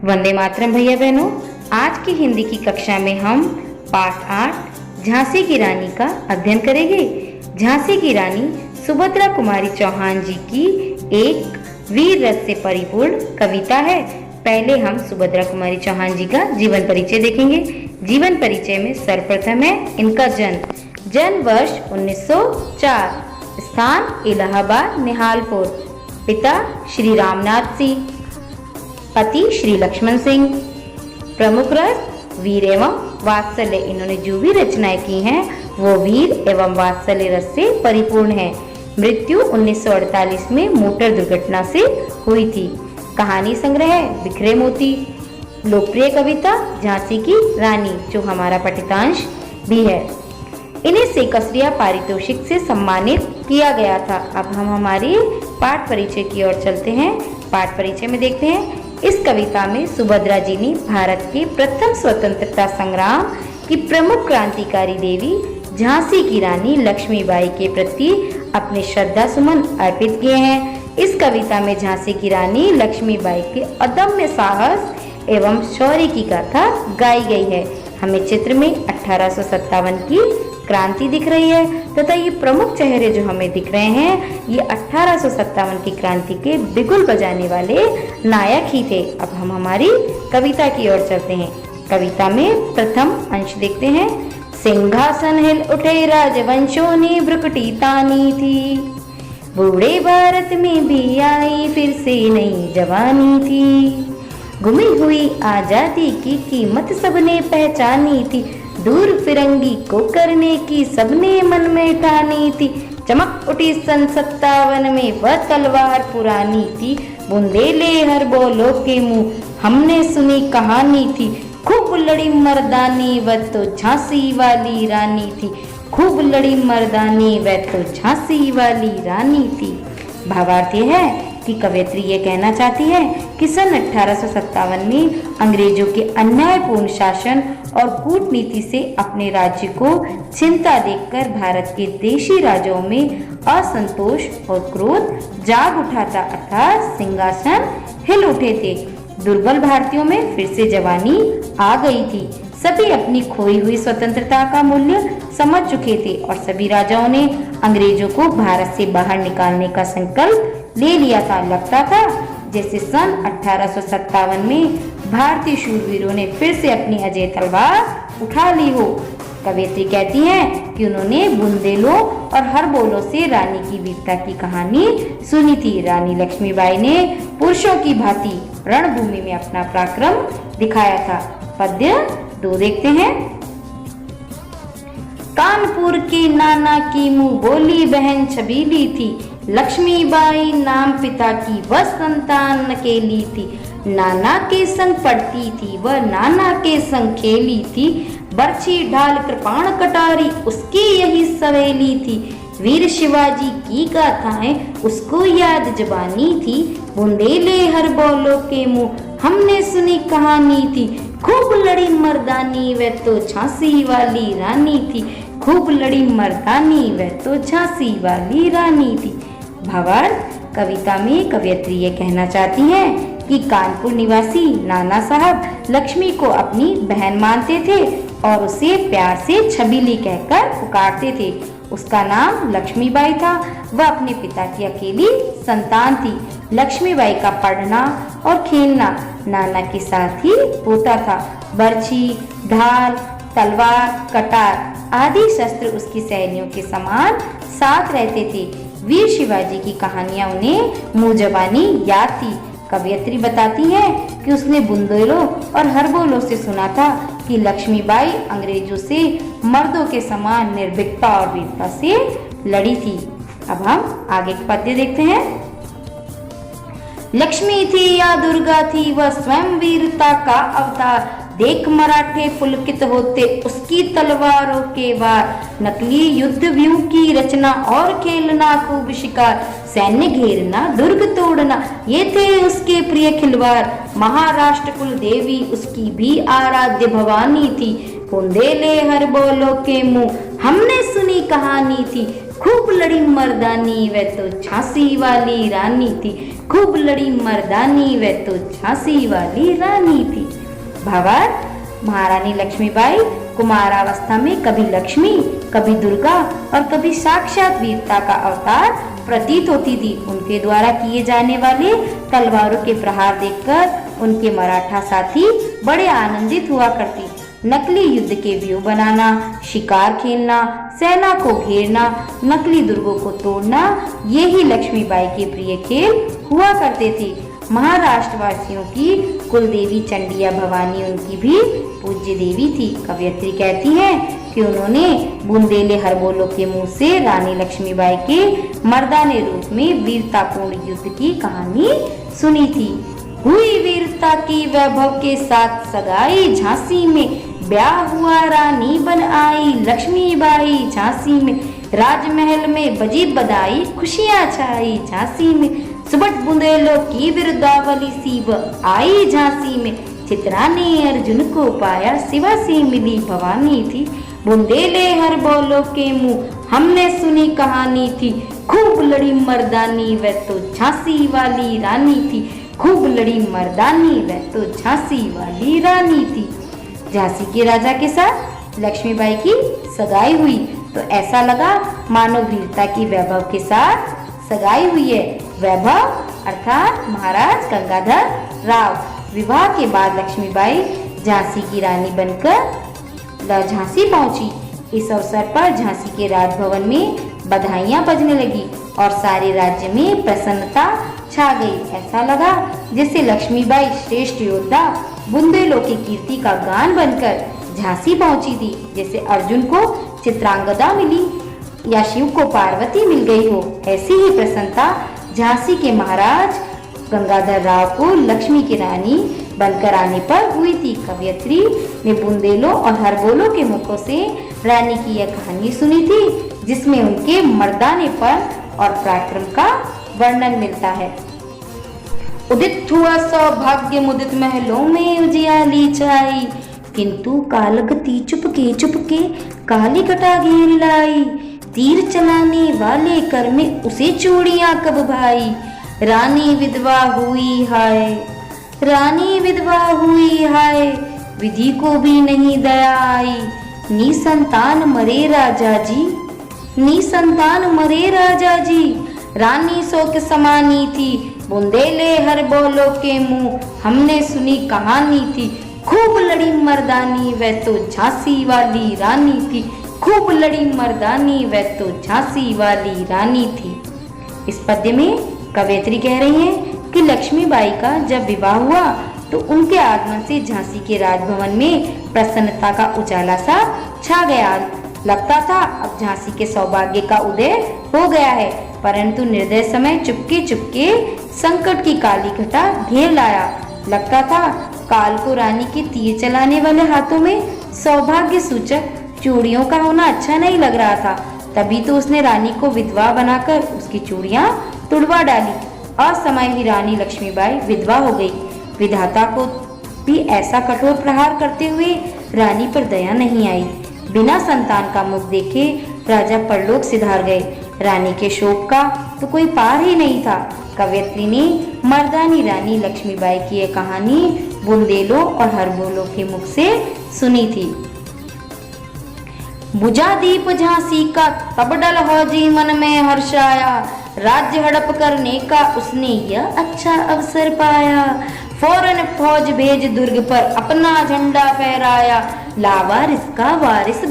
वंदे मातरम भैया बहनों। आज की हिंदी की कक्षा में हम पाठ 8 झांसी की रानी का अध्ययन करेंगे। झांसी की रानी सुभद्रा कुमारी चौहान जी की एक वीर रस से परिपूर्ण कविता है। पहले हम सुभद्रा कुमारी चौहान जी का जीवन परिचय देखेंगे। जीवन परिचय में सर्वप्रथम है इनका जन्म वर्ष 1904, स्थान इलाहाबाद निहालपुर, पिता श्री रामनाथ सिंह, पति श्री लक्ष्मण सिंह। प्रमुख रस वीर एवं वात्सल्य। इन्होंने जो भी रचनाएं की हैं वो वीर एवं वात्सल्य रस से परिपूर्ण है। मृत्यु 1948 में मोटर दुर्घटना से हुई थी। कहानी संग्रह है बिखरे मोती। लोकप्रिय कविता झांसी की रानी, जो हमारा पठितांश भी है। इन्हें सेकसरिया पारितोषिक से सम्मानित किया गया था। अब हम हमारे पाठ परिचय की ओर चलते हैं। पाठ परिचय में देखते हैं इस कविता में सुभद्रा जी ने भारत के प्रथम स्वतंत्रता संग्राम की प्रमुख क्रांतिकारी देवी झांसी की रानी लक्ष्मीबाई के प्रति अपने श्रद्धा सुमन अर्पित किए हैं। इस कविता में झांसी की रानी लक्ष्मीबाई के अदम्य साहस एवं शौर्य की गाथा गाई गई है। हमें चित्र में 1857 की क्रांति दिख रही है तथा ये प्रमुख चेहरे जो हमें दिख रहे हैं ये 1857 की क्रांति के बिगुल बजाने वाले नायक ही थे। अब हम हमारी कविता की ओर चलते हैं। कविता में प्रथम अंश देखते हैं। सिंहासन हिल उठे राजवंशों ने भ्रुकुटी तानी थी, बूढ़े भारत में भी आई फिर से नई जवानी थी, गुमी हुई आजादी की कीमत सबने पहचानी थी, दूर फिरंगी को करने की सबने मन में ठानी थी, चमक उठी सन 57 में वह तलवार पुरानी थी, बुंदेले हर बोलो के मुंह हमने सुनी कहानी थी, खूब लड़ी मर्दानी वह तो झांसी वाली रानी थी, खूब लड़ी मर्दानी वह तो झांसी वाली रानी थी। भावार्थ यह है कि कवयित्री ये कहना चाहती है कि सन 1857 में अंग्रेजों के अन्यायपूर्ण शासन और कूटनीति से अपने राज्य को चिंता देखकर भारत के देशी राजाओं में असंतोष और क्रोध जाग उठा था, अर्थात सिंहासन हिल उठे थे। दुर्बल भारतीयों में फिर से जवानी आ गई थी। सभी अपनी खोई हुई स्वतंत्रता का मूल्य समझ चुके थे और सभी राजाओं ने अंग्रेजों को भारत से बाहर निकालने का संकल्प ले लिया था। लगता था जैसे सन 1857 में भारतीय शूरवीरों ने फिर से अपनी अजय तलवार उठा ली हो। कवयित्री कहती हैं कि उन्होंने बुंदेलों और हरबोलों से रानी की वीरता की कहानी सुनी थी। रानी लक्ष्मीबाई ने पुरुषों की भांति रणभूमि में अपना पराक्रम दिखाया था। पद्य 2 देखते हैं। कानपुर के नाना की मुंह बोली बहन छबीली थी, लक्ष्मीबाई नाम पिता की वह संतान अकेली थी, नाना के संग पढ़ती थी वह नाना के संग खेली थी, बर्छी ढाल कृपाण कटारी उसकी यही सवेली थी, वीर शिवाजी की गाथाएं उसको याद जबानी थी, बुंदेले हर बोलो के मुंह हमने सुनी कहानी थी, खूब लड़ी मर्दानी वह तो झांसी वाली रानी थी, खूब लड़ी मर्दानी वह तो झांसी वाली रानी थी। भावार्थ कविता में कवयित्री ये कहना चाहती हैं कि कानपुर निवासी नाना साहब लक्ष्मी को अपनी बहन मानते थे और उसे प्यार से छबीली कहकर पुकारते थे। उसका नाम लक्ष्मीबाई था। वह अपने पिता की अकेली संतान थी। लक्ष्मीबाई का पढ़ना और खेलना नाना के साथ ही होता था। बर्छी, ढाल, तलवार, कटार आदि शस्त्र उसकी सहेलियों के समान साथ रहते थे। वीर शिवाजी की कहानियां उन्हें मुंह जबानी याद थी। कवयित्री बताती है कि उसने बुंदेलों और हरबोलों से सुना था कि लक्ष्मीबाई अंग्रेजों से मर्दों के समान निर्भीकता और वीरता से लड़ी थी। अब हम आगे के पद्य देखते हैं। लक्ष्मी थी या दुर्गा थी वह स्वयं वीरता का अवतार, देख मराठे पुलकित होते उसकी तलवारों के वार, नकली युद्ध व्यूह की रचना और खेलना खूब शिकार, सैन्य घेरना दुर्ग तोड़ना ये थे उसके प्रिय खिलवाड़, महाराष्ट्र कुल देवी उसकी भी आराध्य भवानी थी, बुंदेले हर बोलो के मुंह हमने सुनी कहानी थी, खूब लड़ी मर्दानी वह तो झांसी वाली रानी थी, खूब लड़ी मर्दानी वह तो झांसी वाली रानी थी। भावार्थ, महारानी लक्ष्मीबाई कुमारावस्था में कभी लक्ष्मी, कभी दुर्गा और कभी साक्षात वीरता का अवतार प्रतीत होती थी। उनके द्वारा किए जाने वाले तलवारों के प्रहार देखकर उनके मराठा साथी बड़े आनंदित हुआ करती। नकली युद्ध के व्यूह बनाना, शिकार खेलना, सेना को घेरना, नकली दुर्गों को तोड़ना, ये ही लक्ष्मीबाई के प्रिय खेल हुआ करते थे। महाराष्ट्रवासियों की कुलदेवी चंडिया भवानी उनकी भी पूज्य देवी थी। कवयित्री कहती हैं कि उन्होंने बुंदेले हरबोलों के मुंह से रानी लक्ष्मीबाई के मर्दाने रूप में वीरतापूर्ण युद्ध की कहानी सुनी थी। हुई वीरता की वैभव के साथ सगाई, झांसी में ब्याह हुआ रानी बन आई लक्ष्मीबाई झांसी में, राजमहल में बजी बधाई खुशियां छाई झांसी में, सुबह बुंदेलों की बिरुदावली सीब आई झांसी में, चित्रा ने अर्जुन को पाया शिवा से मिली भवानी थी, बुंदेले हर बोलो के मुंह हमने सुनी कहानी थी, खूब लड़ी मर्दानी वह तो झांसी वाली रानी थी, खूब लड़ी मर्दानी वह तो झांसी वाली रानी थी। झांसी के राजा के साथ लक्ष्मीबाई की सगाई हुई तो ऐसा लगा मानो वीरता की वैभव के साथ सगाई हुई है। वैभव अर्थात महाराज गंगाधर राव। विवाह के बाद लक्ष्मीबाई झांसी की रानी बनकर झांसी पहुंची। इस अवसर पर झांसी के राजभवन में बधाइयां बजने लगी और सारे राज्य में प्रसन्नता छा गई। ऐसा लगा जैसे लक्ष्मीबाई श्रेष्ठ योद्धा बुंदेलों की कीर्ति का गान बनकर झांसी पहुंची थी। जैसे अर्जुन को चित्रांगदा मिली या शिव को पार्वती मिल गई हो, ऐसी ही प्रसन्नता झांसी के महाराज गंगाधर राव को लक्ष्मी की रानी बनकर आने पर हुई थी। कवयित्री ने बुंदेलों और हरबोलों के मुखों से रानी की यह कहानी सुनी थी, जिसमें उनके मर्दानेपन और पराक्रम का वर्णन मिलता है। उदित हुआ सौभाग्य मुदित महलों में उजियाली छाई, किंतु कालगति चुपके काली कटा घेर लाई, तीर चलाने वाले कर में उसे चूड़ियां कब भाई, रानी विधवा हुई हाय, रानी विधवा हुई हाय, विधि को भी नहीं दया आई, निसंतान मरे राजा जी, निसंतान मरे राजा जी, रानी शोक समानी थी, बुंदेले हर बोलो के मुंह हमने सुनी कहानी थी, खूब लड़ी मर्दानी वह तो झांसी वाली रानी थी, खूब लड़ी मर्दानी वह तो झांसी वाली रानी थी। इस पद्य में कवयित्री कह रही हैं कि लक्ष्मीबाई का जब विवाह हुआ तो उनके आगमन से झांसी के राजभवन में प्रसन्नता का उजाला सा छा गया। लगता था अब झांसी के सौभाग्य का उदय हो गया है, परंतु निर्दय समय चुपके संकट की काली घटा घेर लाया। लगता था काल को रानी के तीर चलाने वाले हाथों में सौभाग्य सूचक चूड़ियों का होना अच्छा नहीं लग रहा था। तभी तो उसने रानी को विधवा बनाकर उसकी चूड़ियां तुड़वा डाली। असमय ही रानी लक्ष्मीबाई विधवा हो गई। विधाता को भी ऐसा कठोर प्रहार करते हुए रानी पर दया नहीं आई। बिना संतान का मुख देखे राजा परलोक सिधार गए। रानी के शोक का तो कोई पार ही नहीं था। कवयित्री ने मर्दानी रानी लक्ष्मीबाई की यह कहानी बुंदेलों और हरबोलों के मुख से सुनी थी। बुझा दीप झांसी का तब डल हौजी मन में हर्ष आया, राज्य हड़प करने का उसने यह अच्छा अवसर पाया। फौरन फौज भेज दुर्ग पर अपना झंडा फहराया, लावारिस का वारिस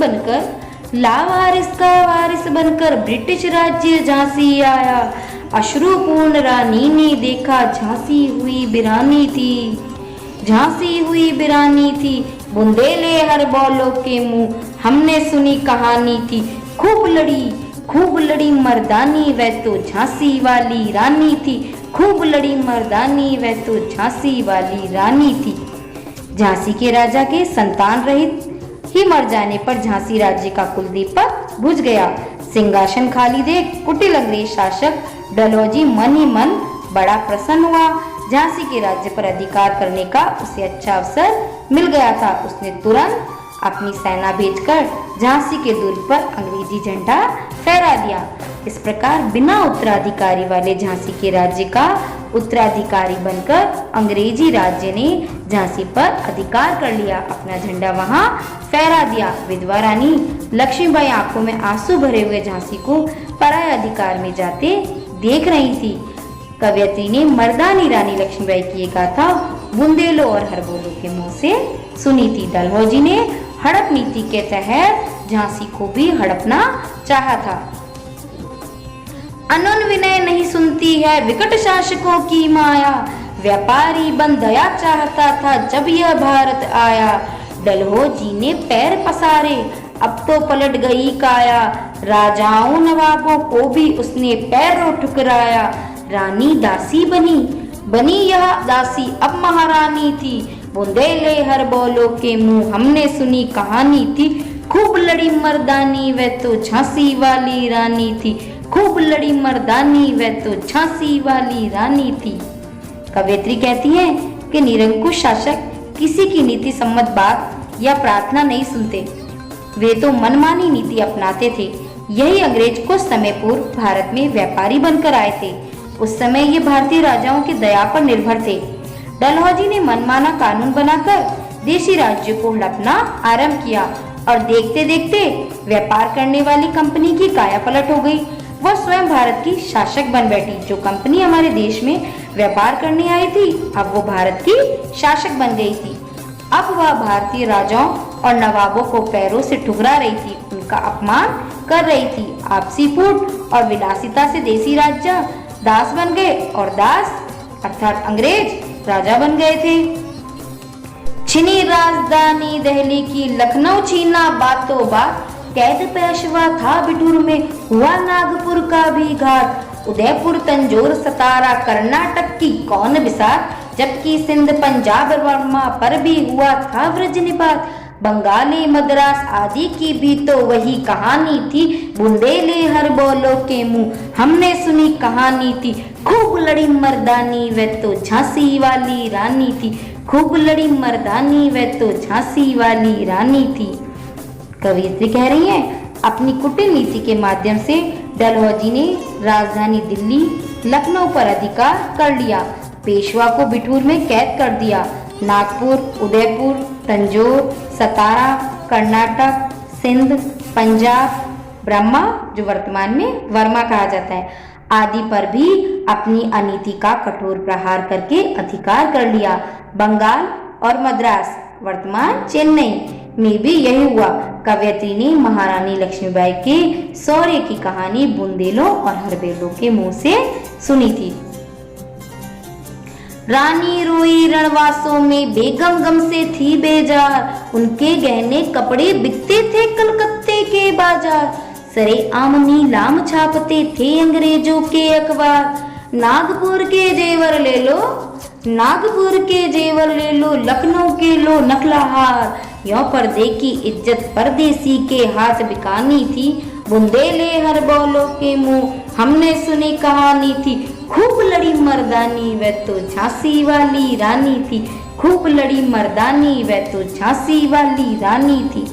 बनकर ब्रिटिश राज्य झांसी आया। अश्रुपूर्ण रानी ने देखा झांसी हुई बिरानी थी, झांसी हुई बिरानी थी, बुंदेले हर बोलो के मुंह हमने सुनी कहानी थी। खूब लड़ी मर्दानी वह तो झांसी वाली रानी थी, खूब लड़ी मर्दानी वह तो झांसी वाली रानी थी। झांसी के राजा के संतान रहित ही मर जाने पर झांसी राज्य का कुलदीपक बुझ गया। सिंहासन खाली देख कुटिल अंग्रेज शासक डलहौजी मन ही मन बड़ा प्रसन्न हुआ। झांसी के राज्य पर अधिकार करने का उसे अच्छा अवसर मिल गया था। उसने तुरंत अपनी सेना भेजकर झांसी के दुर्ग पर अंग्रेजी झंडा फहरा दिया। इस प्रकार बिना उत्तराधिकारी वाले झांसी के राज्य का उत्तराधिकारी बनकर अंग्रेजी राज्य ने झांसी पर अधिकार कर लिया, अपना झंडा वहां फहरा दिया। विधवा रानी लक्ष्मीबाई आंखों में आंसू भरे हुए झांसी को पराये अधिकार में जाते देख रही थी। कवयित्री ने मर्दानी रानी लक्ष्मीबाई की ये गाथा बुंदेलो और हरबोलो के मुंह से सुनी थी। डलहौजी ने हड़प नीति के तहत झांसी को भी हड़पना चाहा था। अनून विनय नहीं सुनती है विकट शासकों की माया, व्यापारी बन दया चाहता था जब यह भारत आया। डलहौजी ने पैर पसारे अब तो पलट गई काया, राजाओं नवाबों को भी उसने पैरों ठुकराया। रानी दासी बनी यह दासी अब महारानी थी, बुंदेले हरबोलो के मुंह हमने सुनी कहानी थी। खूब लड़ी मर्दानी वह तो झांसी वाली रानी थी, खूब लड़ी मर्दानी वह तो झांसी वाली रानी थी। कवयित्री कहती है कि निरंकुश शासक किसी की नीति सम्मत बात या प्रार्थना नहीं सुनते, वे तो मनमानी नीति अपनाते थे। यही अंग्रेज कुछ समय पूर्व भारत में व्यापारी बनकर आए थे। उस समय ये भारतीय राजाओं की दया पर निर्भर थे। डलहौजी ने मनमाना कानून बनाकर देशी राज्यों को हड़पना आरंभ किया और देखते देखते व्यापार करने वाली कंपनी की काया पलट हो गई। वह स्वयं भारत की शासक बन बैठी। जो कंपनी हमारे देश में व्यापार करने आई थी, अब वो भारत की शासक बन गई थी। अब वह भारतीय राजाओं और नवाबों को पैरों से ठुकरा रही थी, उनका अपमान कर रही थी। आपसी फूट और विलासिता से देसी राजा दास बन गए और दास अर्थात अंग्रेज राजा बन गए थे। छिनी राजधानी दिल्ली की, लखनऊ छीना बातों बात, कैद पेशवा था बिठूर में, हुआ नागपुर का भी घाट। उदयपुर तंजौर सतारा कर्नाटक की कौन बिसात, जबकि सिंध पंजाब वर्मा पर भी हुआ था व्रज निपात। बंगाली मद्रास आदि की भी तो वही कहानी थी, बुंदेले हरबोलो के मुंह हमने सुनी कहानी थी। खूब लड़ी मर्दानी वह तो झांसी वाली रानी थी, खूब लड़ी मर्दानी वह तो झांसी वाली रानी थी। कवयित्री कह रही है अपनी कुटिल नीति के माध्यम से डलहौजी ने राजधानी दिल्ली लखनऊ पर अधिकार कर लिया, पेशवा को बिठूर में कैद कर दिया। नागपुर, उदयपुर, तंजौर, सतारा, कर्नाटक, सिंध, पंजाब, ब्रह्मा जो वर्तमान में वर्मा कहा जाता है, आदि पर भी अपनी अनीति का कठोर प्रहार करके अधिकार कर लिया। बंगाल और मद्रास वर्तमान चेन्नई में भी यही हुआ। कवयित्री ने महारानी लक्ष्मीबाई के शौर्य की कहानी बुंदेलों और हरबोलो के मुंह से सुनी थी। रानी रोई रणवासों में, बेगम गम से थी बेजार, उनके गहने कपड़े बिकते थे कलकत्ते के बाजार। सरे आम नीलाम छापते थे अंग्रेजों के अखबार, नागपुर के जेवर ले लो, नागपुर के जेवर ले लो, लखनऊ के लो नकला हार। यों पर्दे की इज्जत परदेसी के हाथ बिकानी थी, बुंदेले हरबोलो के मुंह हमने सुनी कहानी थी। खूब लड़ी मर्दानी वह तो झांसी वाली रानी थी, खूब लड़ी मर्दानी वह तो झांसी वाली रानी थी।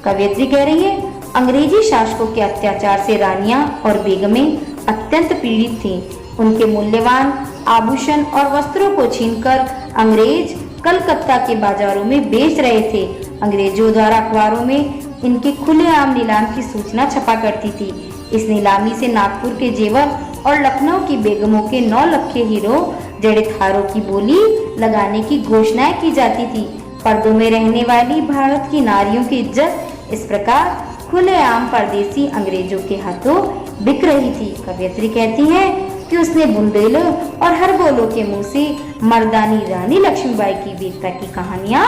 कवयित्री कह रही है अंग्रेजी शासकों के अत्याचार से रानियां और बेगमें अत्यंत पीड़ित थीं। उनके मूल्यवान आभूषण और वस्त्रों को छीनकर अंग्रेज कलकत्ता के बाजारों में बेच रहे थे। अंग्रेजों द्वारा अखबारों में इनके खुलेआम नीलाम की सूचना छपा करती थी। इस नीलामी से नागपुर के जेवर और लखनऊ की बेगमों के 9 लखे हीरो जड़ित हारों की बोली लगाने की घोषणाएं की जाती थी। पर्दों में रहने वाली भारत की नारियों की इज्जत इस प्रकार खुलेआम परदेसी अंग्रेजों के हाथों बिक रही थी। कवयित्री कहती है कि उसने बुंदेलो और हरबोलो के मुंह से मर्दानी रानी लक्ष्मीबाई की वीरता की कहानियां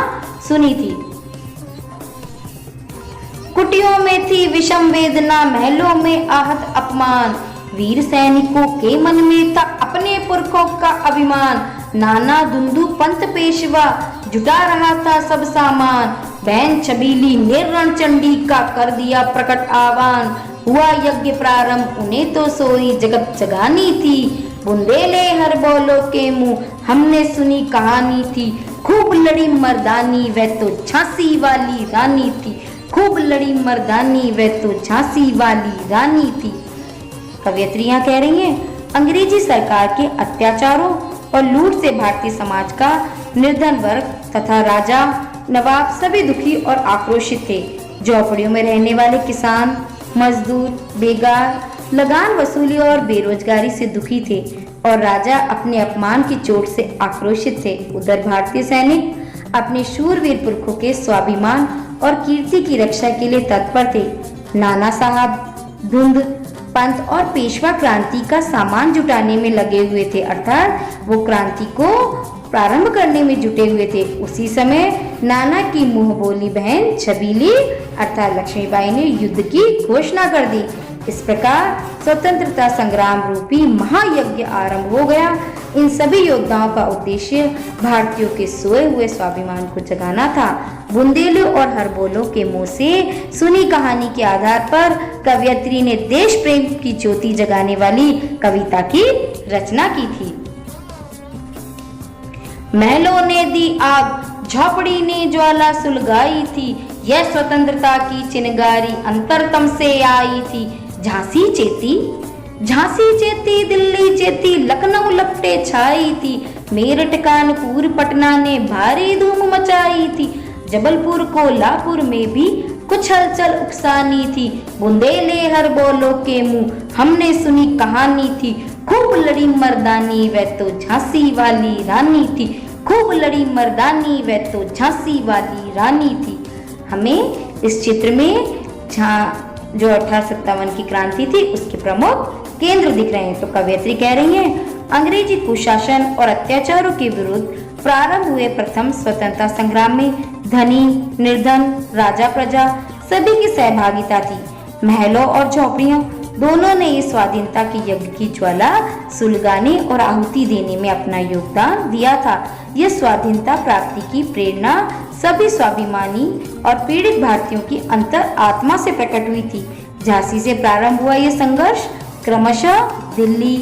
सुनी थी। कुटियों में थी विषम वेदना, महलों में आहत अपमान, वीर सैनिकों के मन में था अपने पुरखों का अभिमान। नाना धुंधु पंत पेशवा जुटा रहा था सब सामान, बहन छबीली ने रणचंडी का कर दिया प्रकट आह्वान। हुआ यज्ञ प्रारंभ उन्हें तो सोई जगत जगानी थी, बुंदेले हरबोलो के मुंह हमने सुनी कहानी थी। खूब लड़ी मर्दानी वह तो झांसी वाली रानी थी, खूब लड़ी मर्दानी वह तो झांसी वाली रानी थी। कवयित्री यहाँ कह रही हैं, अंग्रेजी सरकार के अत्याचारों और लूट से भारतीय समाज का निर्धन वर्ग तथा राजा नवाब सभी दुखी और आक्रोशित थे। झोपड़ियों में रहने वाले किसान, मजदूर, बेगार, लगान वसूली और बेरोजगारी से दुखी थे और राजा अपने अपमान की चोट से आक्रोशित थे। उधर भारतीय सैनिक अपने शूरवीर पुरखों के स्वाभिमान और कीर्ति की रक्षा के लिए तत्पर थे। नाना साहब धुंध पंथ और पेशवा क्रांति का सामान जुटाने में लगे हुए थे, अर्थात वो क्रांति को प्रारंभ करने में जुटे हुए थे। उसी समय नाना की मुंह बोली बहन छबीली अर्थात लक्ष्मीबाई ने युद्ध की घोषणा कर दी। इस प्रकार स्वतंत्रता संग्राम रूपी महायज्ञ आरंभ हो गया। इन सभी योद्धाओं का उद्देश्य भारतीयों के सोए हुए स्वाभिमान को जगाना था। बुंदेलों और हरबोलों के मुंह से सुनी कहानी के आधार पर कवयित्री ने देश प्रेम की ज्योति जगाने वाली कविता की रचना की थी। महलों ने दी आग, झोपड़ी ने ज्वाला सुलगाई थी, यह स्वतंत्रता की चिनगारी अंतरतम से आई थी। झांसी चेती, दिल्ली चेती, लखनऊ लपटे छाई थी, मेरठ कानपुर पटना ने भारी धूम मचाई थी, जबलपुर कोल्हापुर में भी कुछ हलचल उकसानी थी। बुंदेले हरबोलों के मुंह हमने सुनी कहानी थी, खूब लड़ी मर्दानी वह तो झांसी वाली रानी थी, खूब लड़ी मर्दानी वह तो झांसी वाली रानी थी। हमें इस चित्र में जो 1857 की क्रांति थी उसके प्रमुख केंद्र दिख रहे हैं। तो कवयित्री कह रही हैं, अंग्रेजी कुशासन और अत्याचारों के विरुद्ध प्रारंभ हुए प्रथम स्वतंत्रता संग्राम में धनी निर्धन राजा प्रजा सभी की सहभागिता थी। महलों और झोपड़ियों दोनों ने इस स्वाधीनता के यज्ञ की ज्वाला सुलगाने और आहुति देने में अपना योगदान दिया था। यह स्वाधीनता प्राप्ति की प्रेरणा सभी स्वाभिमानी और पीड़ित भारतीयों की अंतर आत्मा से प्रकट हुई थी। झांसी से प्रारंभ हुआ यह संघर्ष क्रमशः दिल्ली,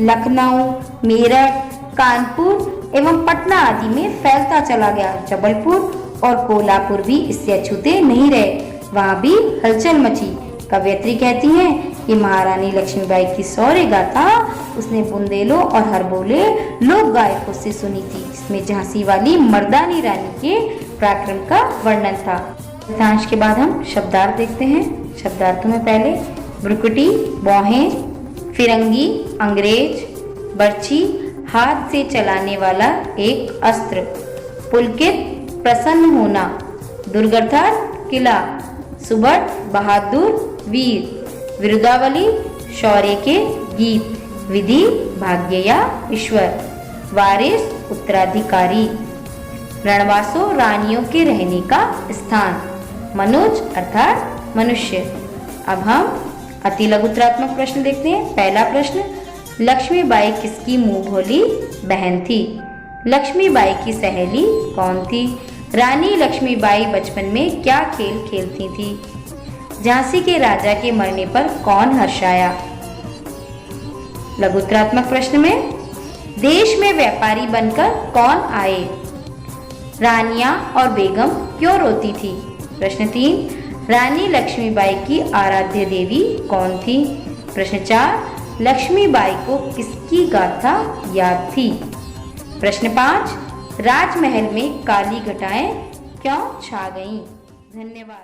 लखनऊ, मेरठ, कानपुर एवं पटना आदि में फैलता चला गया। जबलपुर और कोल्हापुर भी इससे अछूते नहीं रहे, वहाँ भी हलचल मची। कवयित्री कहती हैं कि महारानी लक्ष्मीबाई की शौर्य गाथा उसने बुंदेलों और हरबोले लोक गायकों से सुनी थी, जिसमें झांसी वाली मर्दानी रानी के पराक्रम का वर्णन था। गद्यांश के बाद हम शब्दार्थ देखते हैं। शब्दार्थों में पहले भ्रुकुटी, भौहें, फिरंगी, अंग्रेज, बर्छी, हाथ से चलाने वाला एक अस्त्र, पुलकित, प्रसन्न होना, दुर्गर्थार्थ किला, सुबट, बहादुर, वीर, विरुदावली, शौर्य के गीत, विधि, भाग्य या ईश्वर, वारिस, उत्तराधिकारी, रणवासो, रानियों के रहने का स्थान, मनुज अर्थात मनुष्य। अब हम अति लघुत्रात्मक प्रश्न देखते हैं। पहला प्रश्न, लक्ष्मीबाई किसकी मुंह बोली बहन थी? लक्ष्मीबाई की सहेली कौन थी? रानी लक्ष्मीबाई बचपन में क्या खेल खेलती थी? झांसी के राजा के मरने पर कौन हर्षाया? लघुत्रात्मक प्रश्न में, देश में व्यापारी बनकर कौन आए? रानियां और बेगम क्यों रोती थी? प्रश्न 3, रानी लक्ष्मीबाई की आराध्य देवी कौन थी? प्रश्न 4, लक्ष्मीबाई को किसकी गाथा याद थी? प्रश्न 5, राजमहल में काली घटाएं क्यों छा गईं? धन्यवाद।